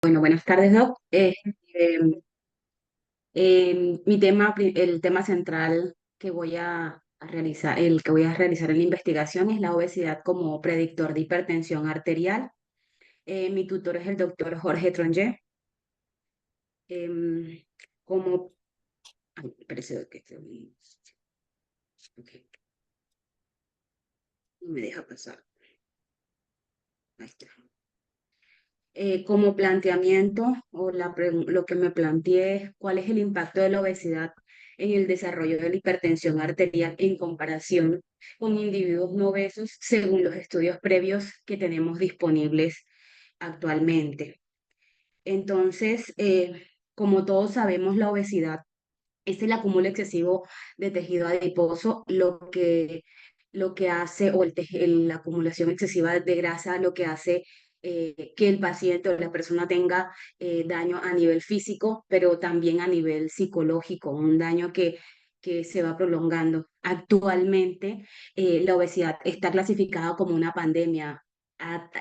Bueno, buenas tardes, Doc. El tema central que voy a realizar, el que voy a realizar en la investigación es la obesidad como predictor de hipertensión arterial. Mi tutor es el doctor Jorge Tronje. Em, como, ay, parece que ok, no me deja pasar. Ahí está. Como planteamiento lo que me planteé es cuál es el impacto de la obesidad en el desarrollo de la hipertensión arterial en comparación con individuos no obesos según los estudios previos que tenemos disponibles actualmente. Entonces, como todos sabemos, la obesidad es el acúmulo excesivo de tejido adiposo, lo que hace, la acumulación excesiva de grasa, lo que hace que el paciente o la persona tenga daño a nivel físico, pero también a nivel psicológico, un daño que se va prolongando. Actualmente, la obesidad está clasificada como una pandemia.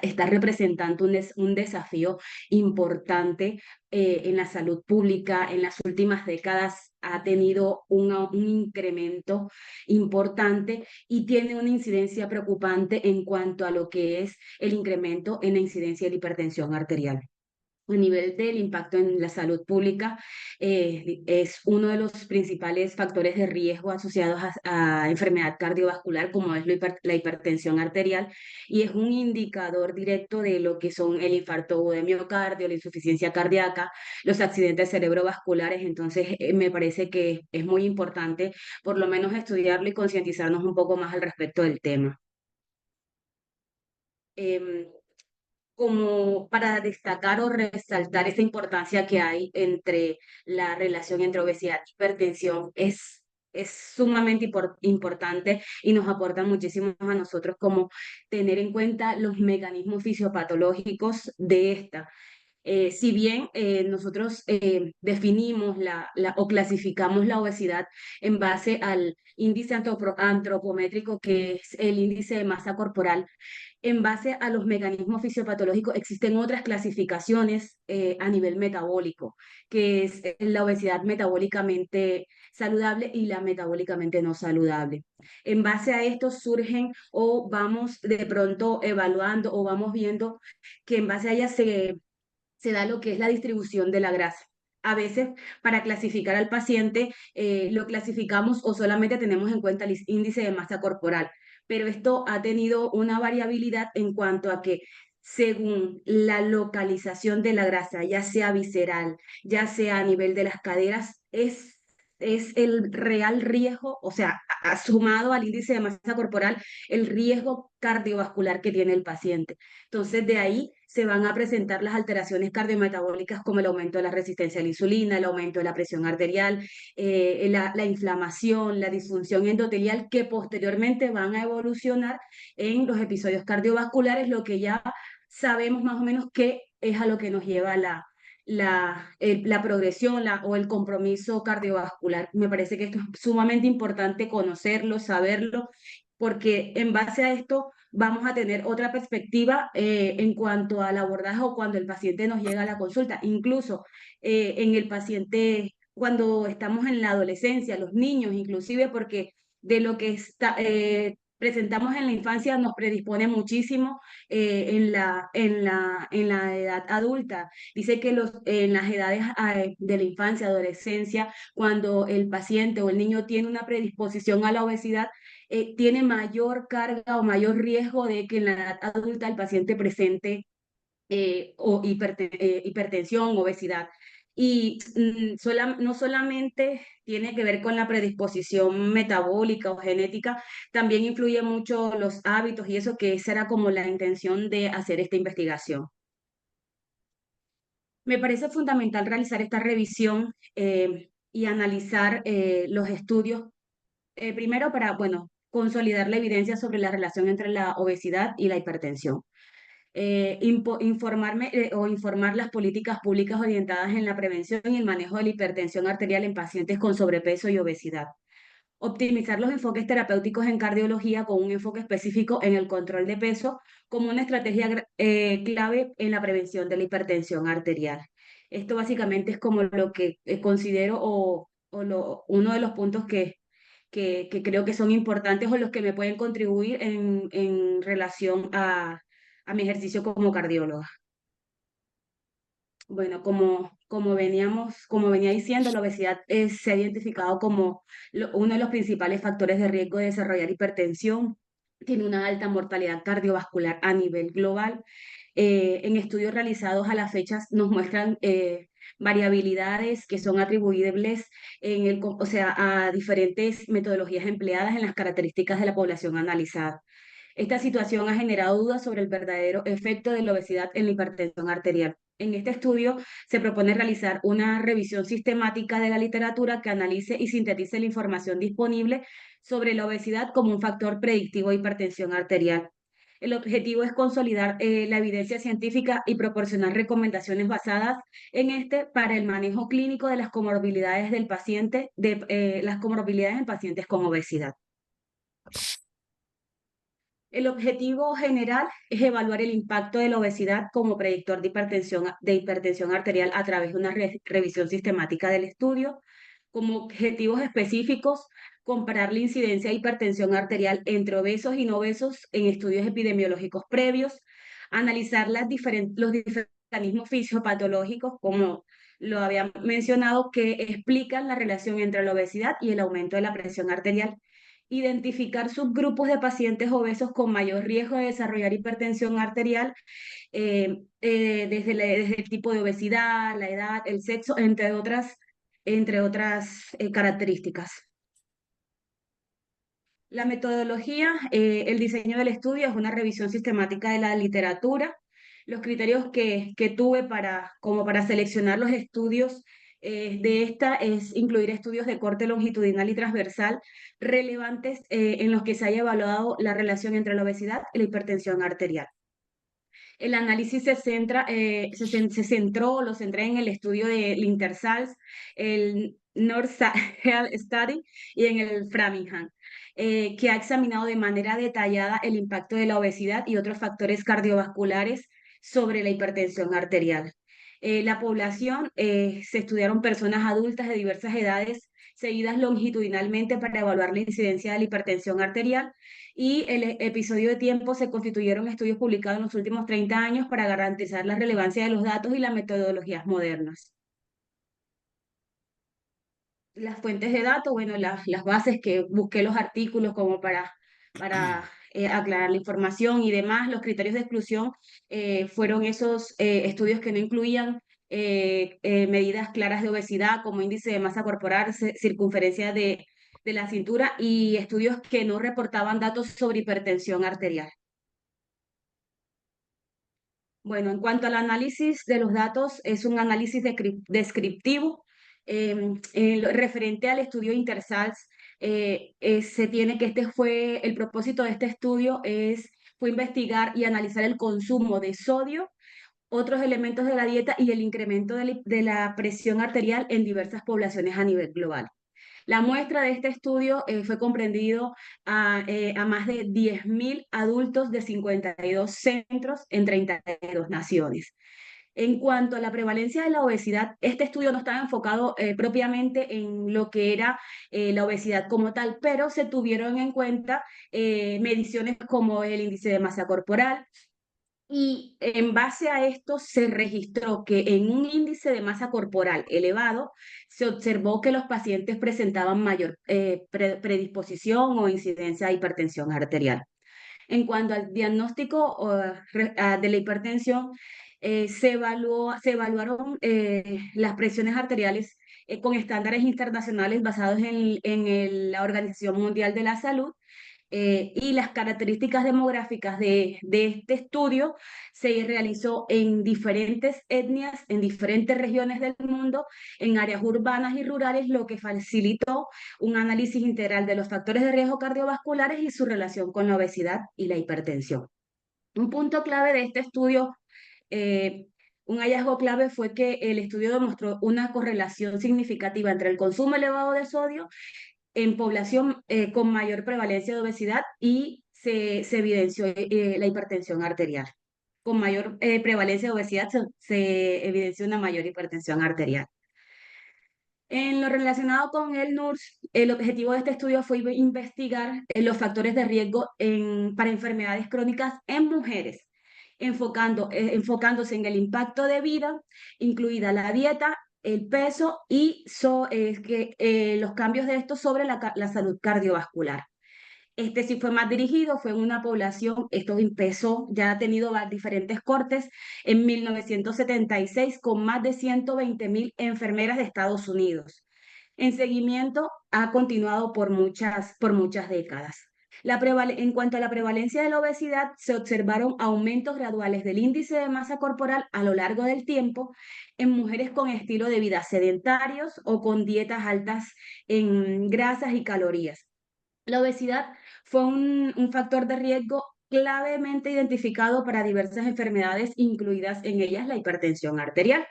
Está representando un desafío importante en la salud pública. En las últimas décadas ha tenido un incremento importante y tiene una incidencia preocupante en cuanto a lo que es el incremento en la incidencia de la hipertensión arterial. A nivel del impacto en la salud pública, es uno de los principales factores de riesgo asociados a enfermedad cardiovascular, como es la hipertensión arterial, y es un indicador directo de lo que son el infarto de miocardio, la insuficiencia cardíaca, los accidentes cerebrovasculares. Entonces, me parece que es muy importante por lo menos estudiarlo y concientizarnos un poco más al respecto del tema. Em, Como para destacar o resaltar esa importancia que hay entre la relación entre obesidad y hipertensión, es sumamente importante y nos aporta muchísimo a nosotros como tener en cuenta los mecanismos fisiopatológicos de esta. Si bien nosotros definimos o clasificamos la obesidad en base al índice antropométrico, que es el índice de masa corporal, en base a los mecanismos fisiopatológicos existen otras clasificaciones a nivel metabólico, que es la obesidad metabólicamente saludable y la metabólicamente no saludable. En base a esto surgen o vamos de pronto evaluando o vamos viendo que en base a ellas se da lo que es la distribución de la grasa. A veces, para clasificar al paciente, lo clasificamos o solamente tenemos en cuenta el índice de masa corporal, pero esto ha tenido una variabilidad en cuanto a que según la localización de la grasa, ya sea visceral, ya sea a nivel de las caderas, es el real riesgo, o sea, sumado al índice de masa corporal, el riesgo cardiovascular que tiene el paciente. Entonces, de ahí se van a presentar las alteraciones cardiometabólicas como el aumento de la resistencia a la insulina, el aumento de la presión arterial, la inflamación, la disfunción endotelial, que posteriormente van a evolucionar en los episodios cardiovasculares, lo que ya sabemos más o menos que es a lo que nos lleva la progresión o el compromiso cardiovascular. Me parece que esto es sumamente importante conocerlo, saberlo, porque en base a esto vamos a tener otra perspectiva en cuanto al abordaje o cuando el paciente nos llega a la consulta. Incluso en el paciente, cuando estamos en la adolescencia, los niños inclusive, porque de lo que presentamos en la infancia nos predispone muchísimo en la edad adulta. Dice que en las edades de la infancia, adolescencia, cuando el paciente o el niño tiene una predisposición a la obesidad, tiene mayor carga o mayor riesgo de que en la edad adulta el paciente presente hipertensión, obesidad. Y no solamente tiene que ver con la predisposición metabólica o genética, también influye mucho los hábitos y eso, que esa era como la intención de hacer esta investigación. Me parece fundamental realizar esta revisión y analizar los estudios, primero para, bueno, consolidar la evidencia sobre la relación entre la obesidad y la hipertensión. Informar las políticas públicas orientadas en la prevención y el manejo de la hipertensión arterial en pacientes con sobrepeso y obesidad. Optimizar los enfoques terapéuticos en cardiología con un enfoque específico en el control de peso como una estrategia clave en la prevención de la hipertensión arterial. Esto básicamente es como lo que considero uno de los puntos que creo que son importantes o los que me pueden contribuir en relación a mi ejercicio como cardióloga. Bueno, como venía diciendo, la obesidad se ha identificado como uno de los principales factores de riesgo de desarrollar hipertensión. Tiene una alta mortalidad cardiovascular a nivel global. En estudios realizados a la fecha nos muestran variabilidades que son atribuibles o sea, a diferentes metodologías empleadas en las características de la población analizada. Esta situación ha generado dudas sobre el verdadero efecto de la obesidad en la hipertensión arterial. En este estudio se propone realizar una revisión sistemática de la literatura que analice y sintetice la información disponible sobre la obesidad como un factor predictivo de hipertensión arterial. El objetivo es consolidar la evidencia científica y proporcionar recomendaciones basadas en este para el manejo clínico de las comorbilidades del paciente, las comorbilidades en pacientes con obesidad. El objetivo general es evaluar el impacto de la obesidad como predictor de hipertensión arterial a través de una revisión sistemática del estudio. Como objetivos específicos, comparar la incidencia de hipertensión arterial entre obesos y no obesos en estudios epidemiológicos previos, analizar los diferentes mecanismos fisiopatológicos, como lo había mencionado, que explican la relación entre la obesidad y el aumento de la presión arterial, identificar subgrupos de pacientes obesos con mayor riesgo de desarrollar hipertensión arterial, desde el tipo de obesidad, la edad, el sexo, entre otras características. La metodología, el diseño del estudio es una revisión sistemática de la literatura. Los criterios que tuve como para seleccionar los estudios de esta es incluir estudios de corte longitudinal y transversal relevantes en los que se haya evaluado la relación entre la obesidad y la hipertensión arterial. El análisis se centró, lo centré en el estudio del Intersals, el North Health Study y en el Framingham, que ha examinado de manera detallada el impacto de la obesidad y otros factores cardiovasculares sobre la hipertensión arterial. La población, se estudiaron personas adultas de diversas edades seguidas longitudinalmente para evaluar la incidencia de la hipertensión arterial, y el episodio de tiempo se constituyeron estudios publicados en los últimos 30 años para garantizar la relevancia de los datos y las metodologías modernas. Las fuentes de datos, bueno, las bases que busqué los artículos como para aclarar la información y demás. Los criterios de exclusión fueron esos estudios que no incluían medidas claras de obesidad como índice de masa corporal, circunferencia de la cintura, y estudios que no reportaban datos sobre hipertensión arterial. Bueno, en cuanto al análisis de los datos, es un análisis descriptivo. Referente al estudio Intersals, se tiene que el propósito de este estudio fue investigar y analizar el consumo de sodio, otros elementos de la dieta y el incremento de la presión arterial en diversas poblaciones a nivel global. La muestra de este estudio fue comprendido a más de 10.000 adultos de 52 centros en 32 naciones. En cuanto a la prevalencia de la obesidad, este estudio no estaba enfocado propiamente en lo que era la obesidad como tal, pero se tuvieron en cuenta mediciones como el índice de masa corporal, y en base a esto se registró que en un índice de masa corporal elevado se observó que los pacientes presentaban mayor predisposición o incidencia de hipertensión arterial. En cuanto al diagnóstico de la hipertensión, se evaluaron las presiones arteriales con estándares internacionales basados en la Organización Mundial de la Salud, y las características demográficas de este estudio se realizó en diferentes etnias, en diferentes regiones del mundo, en áreas urbanas y rurales, lo que facilitó un análisis integral de los factores de riesgo cardiovasculares y su relación con la obesidad y la hipertensión. Un punto clave de este estudio, eh, un hallazgo clave, fue que el estudio demostró una correlación significativa entre el consumo elevado de sodio en población con mayor prevalencia de obesidad y se evidenció la hipertensión arterial. Con mayor prevalencia de obesidad se evidenció una mayor hipertensión arterial. En lo relacionado con el NURS, el objetivo de este estudio fue investigar los factores de riesgo para enfermedades crónicas en mujeres, enfocándose en el impacto de vida, incluida la dieta, el peso y los cambios de estos sobre la salud cardiovascular. Este sí fue más dirigido, fue en una población, esto empezó, ya ha tenido diferentes cortes, en 1976 con más de 120.000 enfermeras de Estados Unidos. En seguimiento ha continuado por muchas décadas. En cuanto a la prevalencia de la obesidad, se observaron aumentos graduales del índice de masa corporal a lo largo del tiempo en mujeres con estilo de vida sedentarios o con dietas altas en grasas y calorías. La obesidad fue un factor de riesgo clavemente identificado para diversas enfermedades, incluidas en ellas la hipertensión arterial.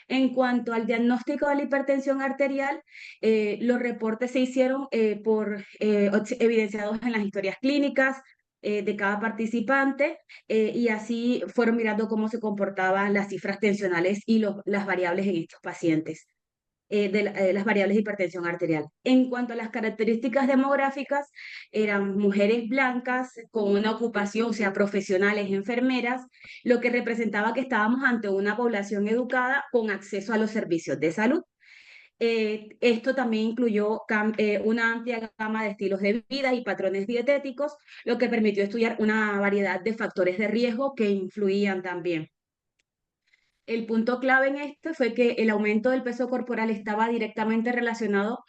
En cuanto al diagnóstico de la hipertensión arterial, los reportes se hicieron evidenciados en las historias clínicas de cada participante y así fueron mirando cómo se comportaban las cifras tensionales y las variables en estos pacientes las variables de hipertensión arterial. En cuanto a las características demográficas, eran mujeres blancas con una ocupación, o sea, profesionales, enfermeras, lo que representaba que estábamos ante una población educada con acceso a los servicios de salud. Esto también incluyó una amplia gama de estilos de vida y patrones dietéticos, lo que permitió estudiar una variedad de factores de riesgo que influían también. El punto clave en este fue que el aumento del peso corporal estaba directamente relacionado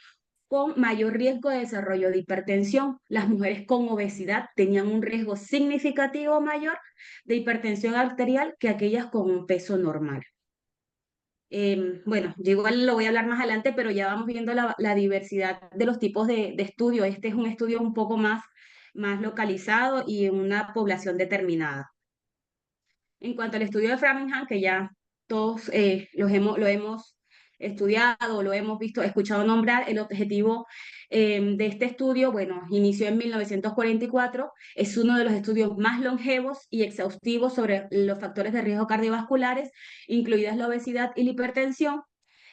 con mayor riesgo de desarrollo de hipertensión. Las mujeres con obesidad tenían un riesgo significativo mayor de hipertensión arterial que aquellas con un peso normal. Bueno, yo igual lo voy a hablar más adelante, pero ya vamos viendo la diversidad de los tipos de estudio. Este es un estudio un poco más localizado y en una población determinada. En cuanto al estudio de Framingham, que ya todos lo hemos estudiado, lo hemos visto, escuchado nombrar, el objetivo de este estudio, bueno, inició en 1944, es uno de los estudios más longevos y exhaustivos sobre los factores de riesgo cardiovasculares, incluidas la obesidad y la hipertensión.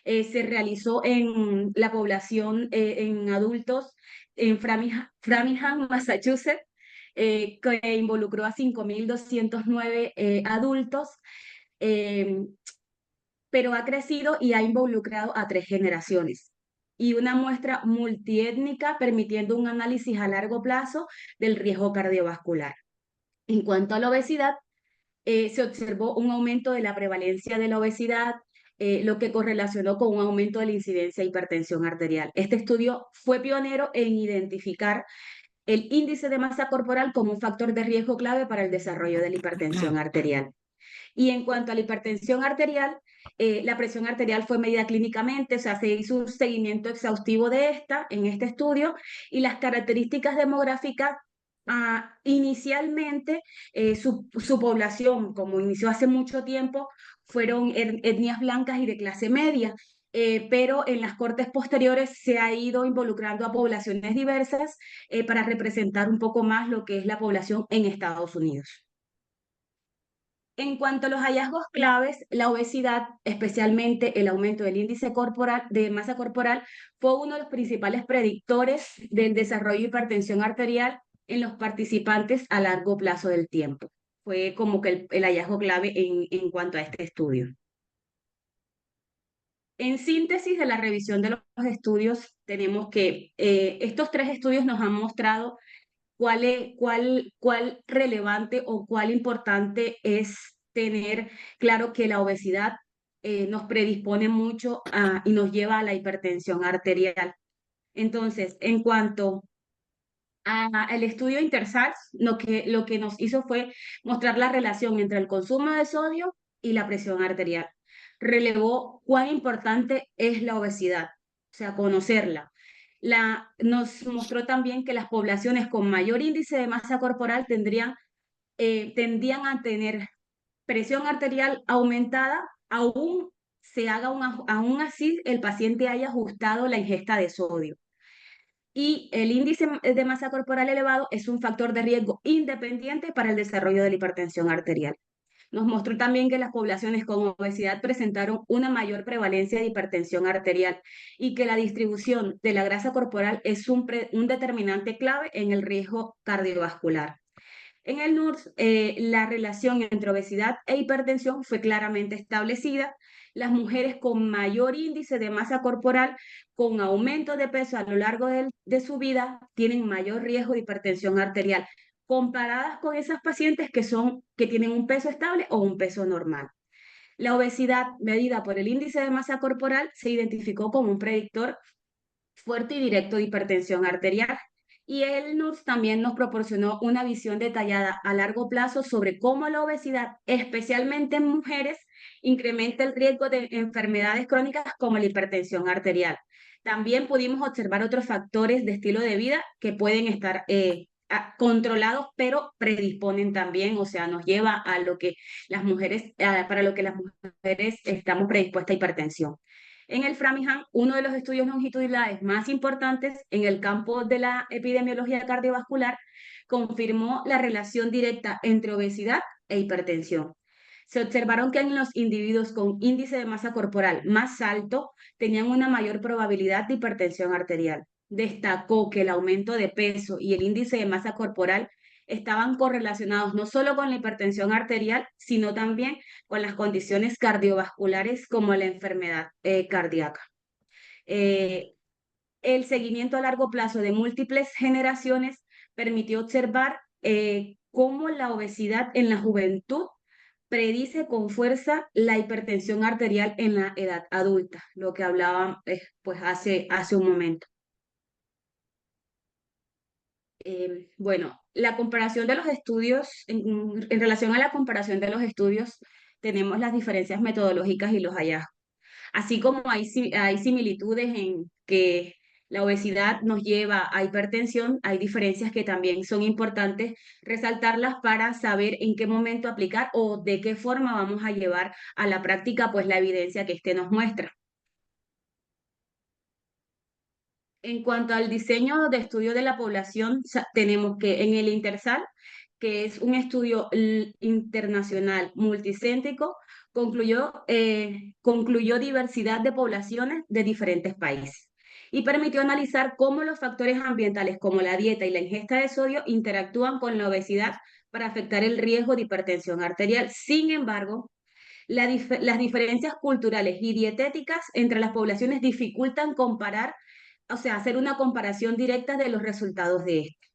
Se realizó en la población en adultos en Framingham, Massachusetts, que involucró a 5.209 adultos, eh, pero ha crecido y ha involucrado a 3 generaciones y una muestra multiétnica permitiendo un análisis a largo plazo del riesgo cardiovascular. En cuanto a la obesidad, se observó un aumento de la prevalencia de la obesidad, lo que correlacionó con un aumento de la incidencia de hipertensión arterial. Este estudio fue pionero en identificar el índice de masa corporal como un factor de riesgo clave para el desarrollo de la hipertensión arterial. Y en cuanto a la hipertensión arterial, la presión arterial fue medida clínicamente, o sea, se hizo un seguimiento exhaustivo de esta en este estudio y las características demográficas, inicialmente su población, como inició hace mucho tiempo, fueron etnias blancas y de clase media. Pero en las cortes posteriores se ha ido involucrando a poblaciones diversas para representar un poco más lo que es la población en Estados Unidos. En cuanto a los hallazgos claves, la obesidad, especialmente el aumento del índice corporal, de masa corporal, fue uno de los principales predictores del desarrollo de hipertensión arterial en los participantes a largo plazo del tiempo. Fue como que el hallazgo clave en cuanto a este estudio. En síntesis de la revisión de los estudios, tenemos que estos 3 estudios nos han mostrado cuál relevante o cuál importante es tener claro que la obesidad nos predispone mucho y nos lleva a la hipertensión arterial. Entonces, en cuanto al estudio Intersals, lo que nos hizo fue mostrar la relación entre el consumo de sodio y la presión arterial. Relevó cuán importante es la obesidad, o sea, conocerla. Nos mostró también que las poblaciones con mayor índice de masa corporal tendrían a tener presión arterial aumentada, aún así el paciente haya ajustado la ingesta de sodio. y el índice de masa corporal elevado es un factor de riesgo independiente para el desarrollo de la hipertensión arterial. Nos mostró también que las poblaciones con obesidad presentaron una mayor prevalencia de hipertensión arterial y que la distribución de la grasa corporal es un determinante clave en el riesgo cardiovascular. En el NURS, la relación entre obesidad e hipertensión fue claramente establecida. Las mujeres con mayor índice de masa corporal, con aumento de peso a lo largo de su vida, tienen mayor riesgo de hipertensión arterial, comparadas con esas pacientes que tienen un peso estable o un peso normal. La obesidad medida por el índice de masa corporal se identificó como un predictor fuerte y directo de hipertensión arterial. Y el NURS también nos proporcionó una visión detallada a largo plazo sobre cómo la obesidad, especialmente en mujeres, incrementa el riesgo de enfermedades crónicas como la hipertensión arterial. También pudimos observar otros factores de estilo de vida que pueden estar controlados, pero predisponen también, o sea, nos lleva a lo que las mujeres, para lo que las mujeres estamos predispuestas a hipertensión. En el Framingham, uno de los estudios longitudinales más importantes en el campo de la epidemiología cardiovascular confirmó la relación directa entre obesidad e hipertensión. Se observaron que en los individuos con índice de masa corporal más alto tenían una mayor probabilidad de hipertensión arterial. Destacó que el aumento de peso y el índice de masa corporal estaban correlacionados no solo con la hipertensión arterial, sino también con las condiciones cardiovasculares como la enfermedad cardíaca. Eh, el seguimiento a largo plazo de múltiples generaciones permitió observar cómo la obesidad en la juventud predice con fuerza la hipertensión arterial en la edad adulta, lo que hablaba pues hace un momento. Bueno, la comparación de los estudios, en relación a la comparación de los estudios, tenemos las diferencias metodológicas y los hallazgos. Así como hay similitudes en que la obesidad nos lleva a hipertensión, hay diferencias que también son importantes resaltarlas para saber en qué momento aplicar o de qué forma vamos a llevar a la práctica pues la evidencia que éste nos muestra. En cuanto al diseño de estudio de la población, tenemos que en el Intersal, que es un estudio internacional multicéntrico, concluyó diversidad de poblaciones de diferentes países y permitió analizar cómo los factores ambientales como la dieta y la ingesta de sodio interactúan con la obesidad para afectar el riesgo de hipertensión arterial. Sin embargo, las diferencias culturales y dietéticas entre las poblaciones dificultan comparar, o sea, hacer una comparación directa de los resultados de esto.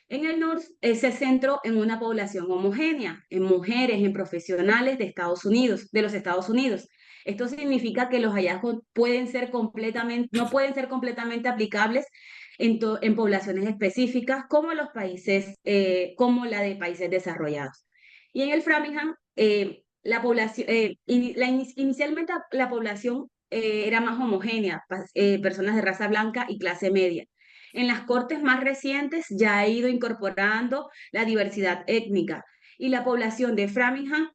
En el NURS se centró en una población homogénea, en mujeres, en profesionales de Estados Unidos, de los Estados Unidos. Esto significa que los hallazgos no pueden ser completamente aplicables en poblaciones específicas como los países, como la de países desarrollados. Y en el Framingham, la población, inicialmente la población era más homogénea, personas de raza blanca y clase media. En las cortes más recientes ya ha ido incorporando la diversidad étnica y la población de Framingham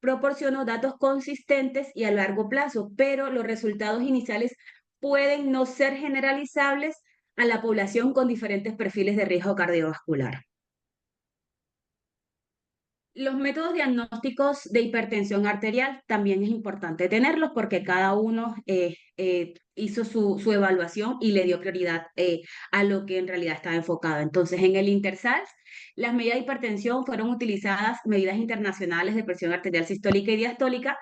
proporcionó datos consistentes y a largo plazo, pero los resultados iniciales pueden no ser generalizables a la población con diferentes perfiles de riesgo cardiovascular. Los métodos diagnósticos de hipertensión arterial también es importante tenerlos porque cada uno hizo su evaluación y le dio prioridad a lo que en realidad estaba enfocado. Entonces, en el Intersals, las medidas de hipertensión fueron utilizadas, medidas internacionales de presión arterial sistólica y diastólica,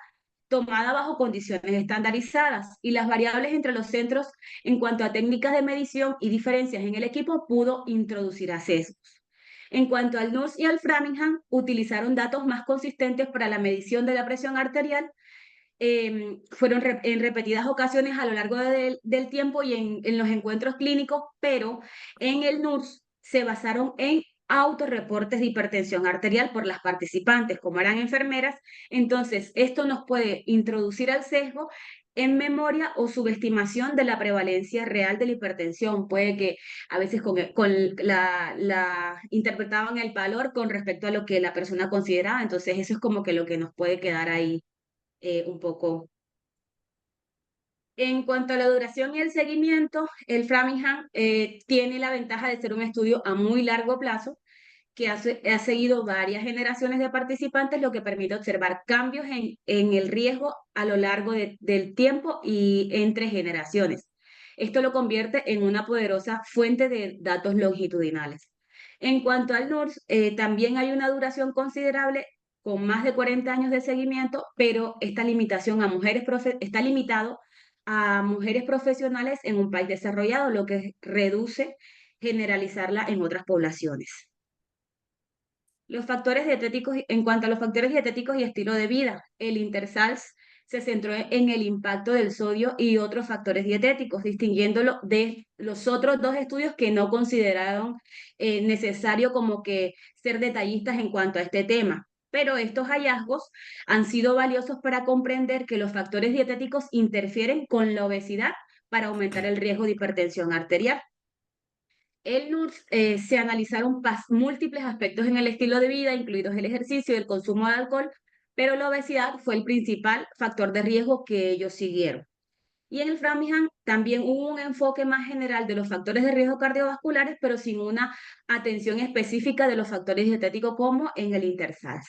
tomada bajo condiciones estandarizadas y las variables entre los centros en cuanto a técnicas de medición y diferencias en el equipo pudo introducir a sesgos. En cuanto al NURS y al Framingham, utilizaron datos más consistentes para la medición de la presión arterial. Fueron en repetidas ocasiones a lo largo del tiempo y en los encuentros clínicos, pero en el NURS se basaron en autorreportes de hipertensión arterial por las participantes, como eran enfermeras. Entonces, esto nos puede introducir al sesgo en memoria o subestimación de la prevalencia real de la hipertensión. Puede que a veces la interpretaban el valor con respecto a lo que la persona consideraba. Entonces, eso es como que lo que nos puede quedar ahí un poco. En cuanto a la duración y el seguimiento, el Framingham tiene la ventaja de ser un estudio a muy largo plazo que ha seguido varias generaciones de participantes, lo que permite observar cambios en el riesgo a lo largo del tiempo y entre generaciones. Esto lo convierte en una poderosa fuente de datos longitudinales. En cuanto al NURS, también hay una duración considerable con más de 40 años de seguimiento, pero esta limitación a está limitado a mujeres profesionales en un país desarrollado, lo que reduce generalizarla en otras poblaciones. Los factores dietéticos, en cuanto a los factores dietéticos y estilo de vida, el Intersals se centró en el impacto del sodio y otros factores dietéticos, distinguiéndolo de los otros dos estudios que no consideraron necesario como que ser detallistas en cuanto a este tema. Pero estos hallazgos han sido valiosos para comprender que los factores dietéticos interfieren con la obesidad para aumentar el riesgo de hipertensión arterial. El NURS se analizaron múltiples aspectos en el estilo de vida, incluidos el ejercicio y el consumo de alcohol, pero la obesidad fue el principal factor de riesgo que ellos siguieron. Y en el Framingham también hubo un enfoque más general de los factores de riesgo cardiovasculares, pero sin una atención específica de los factores dietéticos como en el Intersals.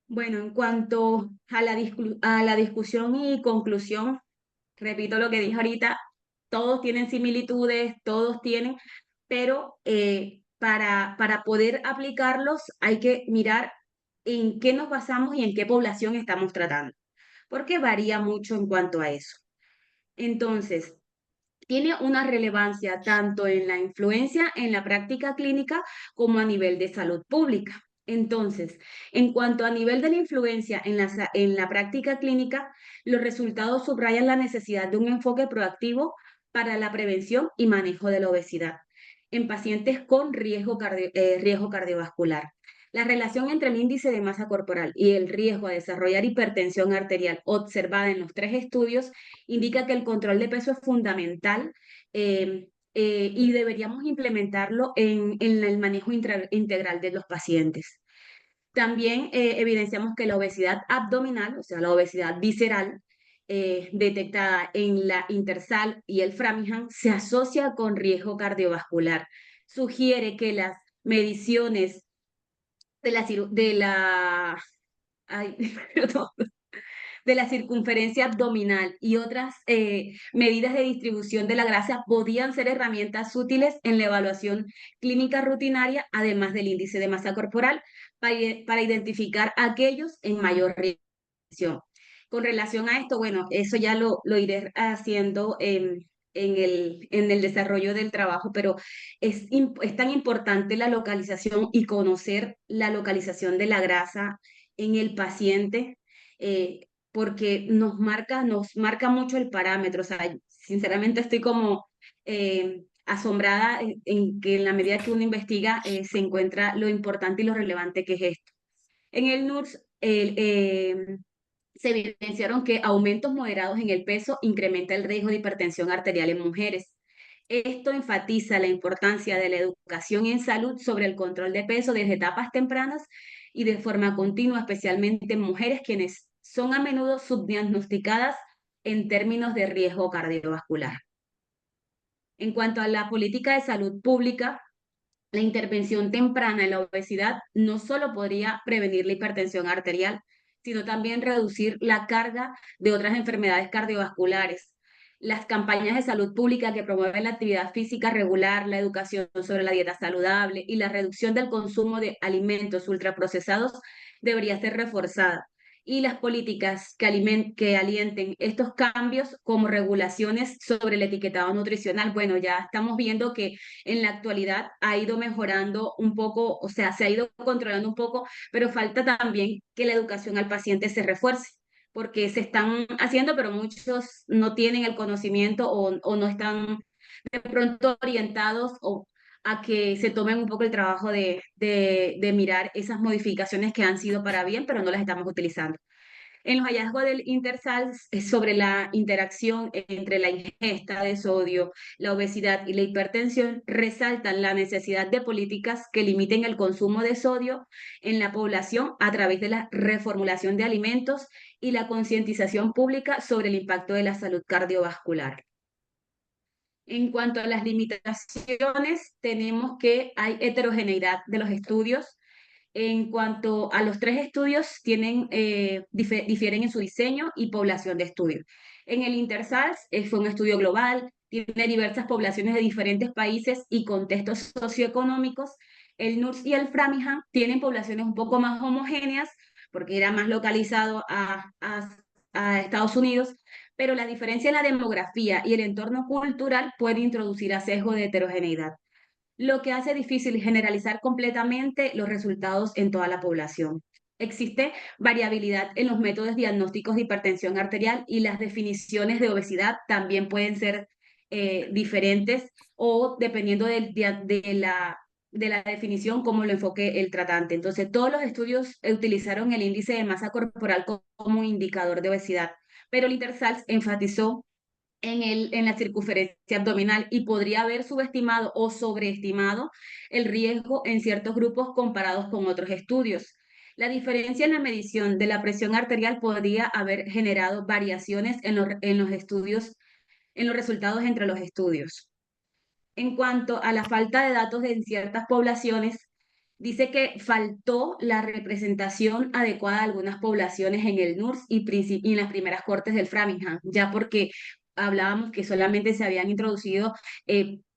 Bueno, en cuanto a a la discusión y conclusión, repito lo que dije ahorita, todos tienen similitudes, todos tienen, pero para poder aplicarlos hay que mirar en qué nos basamos y en qué población estamos tratando, porque varía mucho en cuanto a eso. Entonces, tiene una relevancia tanto en la influencia en la práctica clínica como a nivel de salud pública. Entonces, en cuanto a nivel de la influencia en la práctica clínica, los resultados subrayan la necesidad de un enfoque proactivo para la prevención y manejo de la obesidad en pacientes con riesgo cardiovascular. La relación entre el índice de masa corporal y el riesgo a desarrollar hipertensión arterial observada en los tres estudios indica que el control de peso es fundamental y deberíamos implementarlo en el manejo integral de los pacientes. También evidenciamos que la obesidad abdominal, o sea, la obesidad visceral, detectada en la Intersal y el Framingham, se asocia con riesgo cardiovascular. Sugiere que las mediciones de la, ay, perdón, de la circunferencia abdominal y otras medidas de distribución de la grasa podían ser herramientas útiles en la evaluación clínica rutinaria, además del índice de masa corporal, para identificar aquellos en mayor riesgo. Con relación a esto, bueno, eso ya lo iré haciendo en el desarrollo del trabajo, pero es tan importante la localización y conocer la localización de la grasa en el paciente, porque nos marca mucho el parámetro. O sea, sinceramente estoy como asombrada en que en la medida que uno investiga se encuentra lo importante y lo relevante que es esto. En el NURS se evidenciaron que aumentos moderados en el peso incrementa el riesgo de hipertensión arterial en mujeres. Esto enfatiza la importancia de la educación en salud sobre el control de peso desde etapas tempranas y de forma continua, especialmente en mujeres quienes son a menudo subdiagnosticadas en términos de riesgo cardiovascular. En cuanto a la política de salud pública, la intervención temprana en la obesidad no solo podría prevenir la hipertensión arterial, sino también reducir la carga de otras enfermedades cardiovasculares. Las campañas de salud pública que promueven la actividad física regular, la educación sobre la dieta saludable y la reducción del consumo de alimentos ultraprocesados debería ser reforzada. Y las políticas que alienten estos cambios como regulaciones sobre el etiquetado nutricional. Bueno, ya estamos viendo que en la actualidad ha ido mejorando un poco, o sea, se ha ido controlando un poco, pero falta también que la educación al paciente se refuerce, porque se están haciendo, pero muchos no tienen el conocimiento o no están de pronto orientados a que se tomen un poco el trabajo de mirar esas modificaciones que han sido para bien, pero no las estamos utilizando. En los hallazgos del Intersal sobre la interacción entre la ingesta de sodio, la obesidad y la hipertensión, resaltan la necesidad de políticas que limiten el consumo de sodio en la población a través de la reformulación de alimentos y la concientización pública sobre el impacto de la salud cardiovascular. En cuanto a las limitaciones, tenemos que hay heterogeneidad de los estudios. En cuanto a los tres estudios, difieren en su diseño y población de estudio. En el INTERSALS fue un estudio global, tiene diversas poblaciones de diferentes países y contextos socioeconómicos. El NURS y el Framingham tienen poblaciones un poco más homogéneas porque era más localizado a Estados Unidos, pero la diferencia en la demografía y el entorno cultural puede introducir a sesgo de heterogeneidad, lo que hace difícil generalizar completamente los resultados en toda la población. Existe variabilidad en los métodos diagnósticos de hipertensión arterial y las definiciones de obesidad también pueden ser diferentes o dependiendo de la definición, cómo lo enfoque el tratante. Entonces, todos los estudios utilizaron el índice de masa corporal como indicador de obesidad, pero el INTERSALS enfatizó en la circunferencia abdominal y podría haber subestimado o sobreestimado el riesgo en ciertos grupos comparados con otros estudios. La diferencia en la medición de la presión arterial podría haber generado variaciones en los estudios, en los resultados entre los estudios. En cuanto a la falta de datos en ciertas poblaciones, dice que faltó la representación adecuada de algunas poblaciones en el NURS y en las primeras cortes del Framingham, ya porque hablábamos que solamente se habían introducido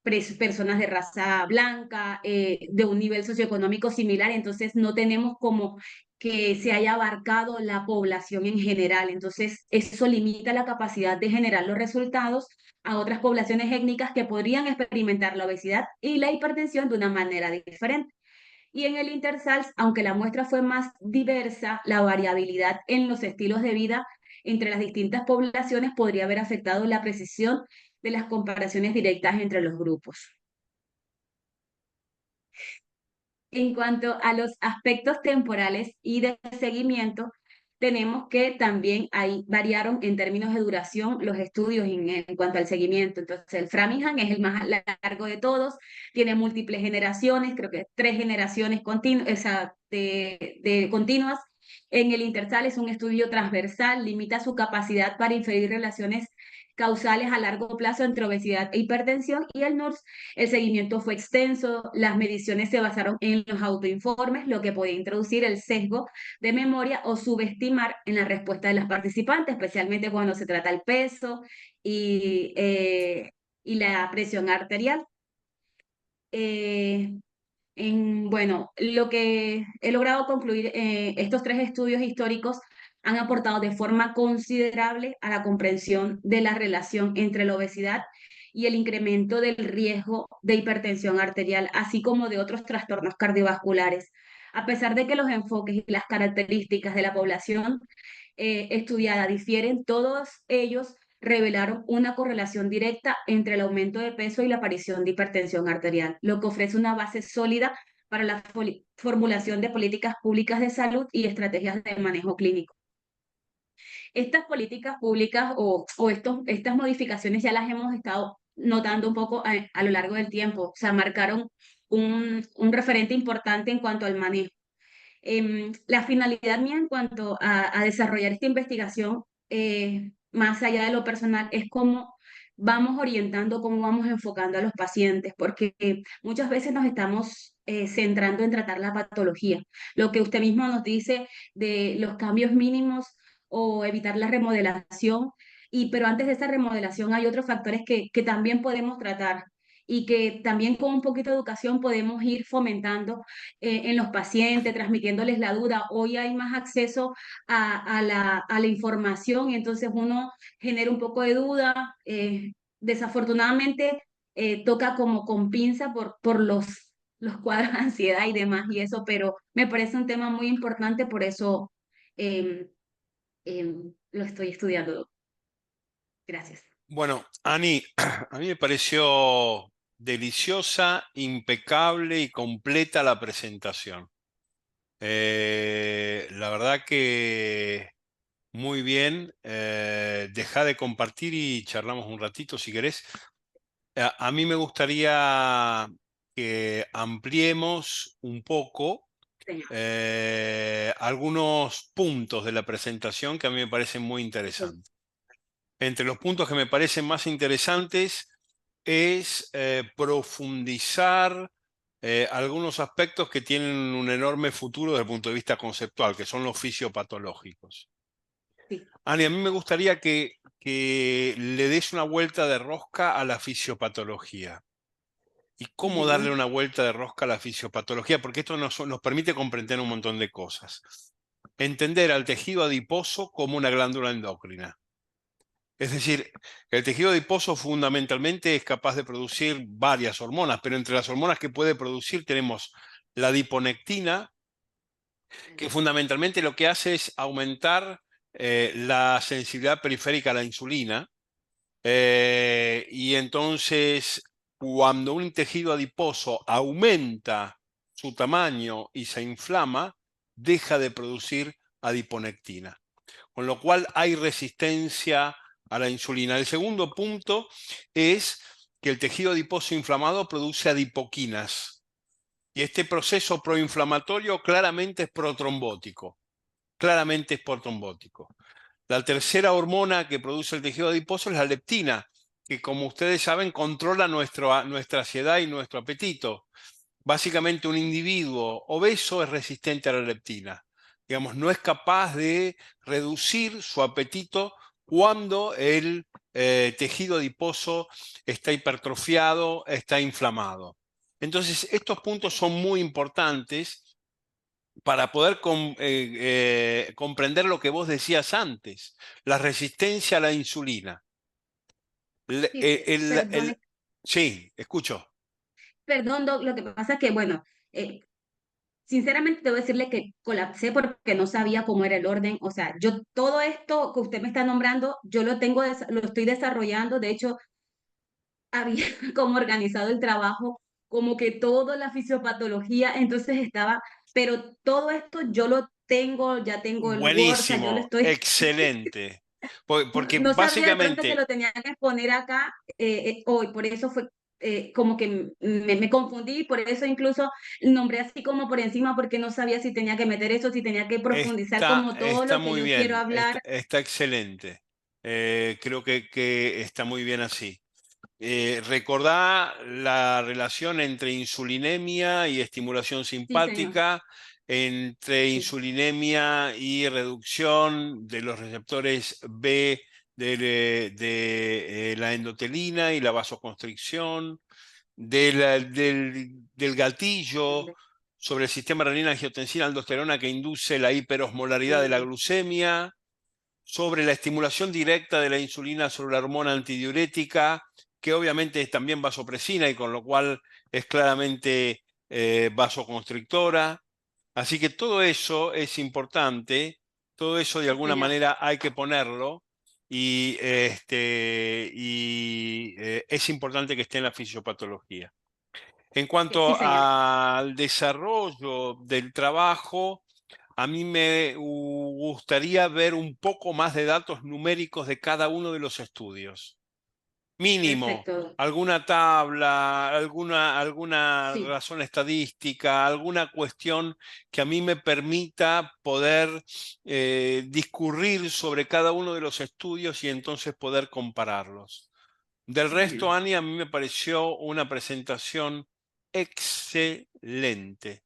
personas de raza blanca, de un nivel socioeconómico similar, entonces no tenemos como que se haya abarcado la población en general. Entonces, eso limita la capacidad de generar los resultados a otras poblaciones étnicas que podrían experimentar la obesidad y la hipertensión de una manera diferente. Y en el INTERSALS, aunque la muestra fue más diversa, la variabilidad en los estilos de vida entre las distintas poblaciones podría haber afectado la precisión de las comparaciones directas entre los grupos. En cuanto a los aspectos temporales y de seguimiento, tenemos que también ahí variaron en términos de duración los estudios en cuanto al seguimiento. Entonces, el Framingham es el más largo de todos, tiene múltiples generaciones, creo que 3 generaciones continuas. En el Intersal es un estudio transversal, limita su capacidad para inferir relaciones causales a largo plazo entre obesidad e hipertensión, y el NURS, el seguimiento fue extenso, las mediciones se basaron en los autoinformes, lo que podía introducir el sesgo de memoria o subestimar en la respuesta de las participantes, especialmente cuando se trata el peso y, eh, y la presión arterial. Eh, bueno, lo que he logrado concluir, estos 3 estudios históricos han aportado de forma considerable a la comprensión de la relación entre la obesidad y el incremento del riesgo de hipertensión arterial, así como de otros trastornos cardiovasculares. A pesar de que los enfoques y las características de la población estudiada difieren, todos ellos revelaron una correlación directa entre el aumento de peso y la aparición de hipertensión arterial, lo que ofrece una base sólida para la formulación de políticas públicas de salud y estrategias de manejo clínico. Estas políticas públicas estas modificaciones ya las hemos estado notando un poco a lo largo del tiempo, o sea, marcaron un referente importante en cuanto al manejo. La finalidad mía en cuanto a desarrollar esta investigación, más allá de lo personal, es cómo vamos orientando, cómo vamos enfocando a los pacientes, porque muchas veces nos estamos centrando en tratar la patología. Lo que usted mismo nos dice de los cambios mínimos o evitar la remodelación, pero antes de esa remodelación hay otros factores que también podemos tratar y que también con un poquito de educación podemos ir fomentando en los pacientes, transmitiéndoles la duda. Hoy hay más acceso a la información y entonces uno genera un poco de duda. Desafortunadamente toca como con pinza por los cuadros de ansiedad y demás y eso, pero me parece un tema muy importante, por eso em, lo estoy estudiando. Gracias. Bueno, Ani, a mí me pareció deliciosa, impecable y completa la presentación. La verdad que muy bien. Deja de compartir y charlamos un ratito si querés. A mí me gustaría que ampliemos un poco señor. algunos puntos de la presentación que a mí me parecen muy Ok. interesantes. Entre los puntos que me parecen más interesantes es profundizar algunos aspectos que tienen un enorme futuro desde el punto de vista conceptual, que son los fisiopatológicos. Sí. Ani, a mí me gustaría que le des una vuelta de rosca a la fisiopatología. ¿Y Sí, cómo darle señor. una vuelta de rosca a la fisiopatología? Porque esto nos permite comprender un montón de cosas. Entender al tejido adiposo como una glándula endocrina. Es decir, el tejido adiposo fundamentalmente es capaz de producir varias hormonas, pero entre las hormonas que puede producir tenemos la adiponectina, que fundamentalmente lo que hace es aumentar la sensibilidad periférica a la insulina. Y entonces, cuando un tejido adiposo aumenta su tamaño y se inflama, deja de producir adiponectina, con lo cual hay resistencia a la insulina. El segundo punto es que el tejido adiposo inflamado produce adipoquinas y este proceso proinflamatorio claramente es protrombótico. Claramente es protrombótico. La tercera hormona que produce el tejido adiposo es la leptina, que como ustedes saben controla nuestra ansiedad y nuestro apetito. Básicamente un individuo obeso es resistente a la leptina. Digamos, no es capaz de reducir su apetito cuando el tejido adiposo está hipertrofiado, está inflamado. Entonces, estos puntos son muy importantes para poder comprender lo que vos decías antes, la resistencia a la insulina. El- Sí, el- el- perdone, el- sí, escucho. perdón, Doc, lo que pasa es que, bueno, sinceramente debo decirle que colapsé porque no sabía cómo era el orden. O sea, yo todo esto que usted me está nombrando, yo lo tengo, lo estoy desarrollando. De hecho, había como organizado el trabajo, como que toda la fisiopatología, entonces estaba, pero todo esto yo lo tengo, ya tengo el Word, o sea, yo lo Buenísimo, estoy, excelente. Porque no sabía de pronto que básicamente lo tenía que exponer acá hoy, por eso fue como que me confundí, por eso incluso nombré así como por encima, porque no sabía si tenía que meter eso, si tenía que profundizar como todo está lo que muy yo quiero bien, hablar. está excelente. Creo que está muy bien así. Recordá la relación entre insulinemia y estimulación Sí, señor. simpática, entre Sí, insulinemia y reducción de los receptores B de la endotelina y la vasoconstricción, del gatillo sobre el sistema renina-angiotensina-aldosterona que induce la hiperosmolaridad de la sí, glucemia, sobre la estimulación directa de la insulina sobre la hormona antidiurética, que obviamente es también vasopresina y con lo cual es claramente vasoconstrictora. Así que todo eso es importante, todo eso de sí, alguna señor. manera hay que ponerlo y es importante que esté en la fisiopatología. En Sí, cuanto señor. al desarrollo del trabajo, a mí me gustaría ver un poco más de datos numéricos de cada uno de los estudios. Mínimo, Perfecto. alguna tabla, alguna Sí, razón estadística, alguna cuestión que a mí me permita poder discurrir sobre cada uno de los estudios y entonces poder compararlos. Del sí, señor. resto, Ani, a mí me pareció una presentación excelente.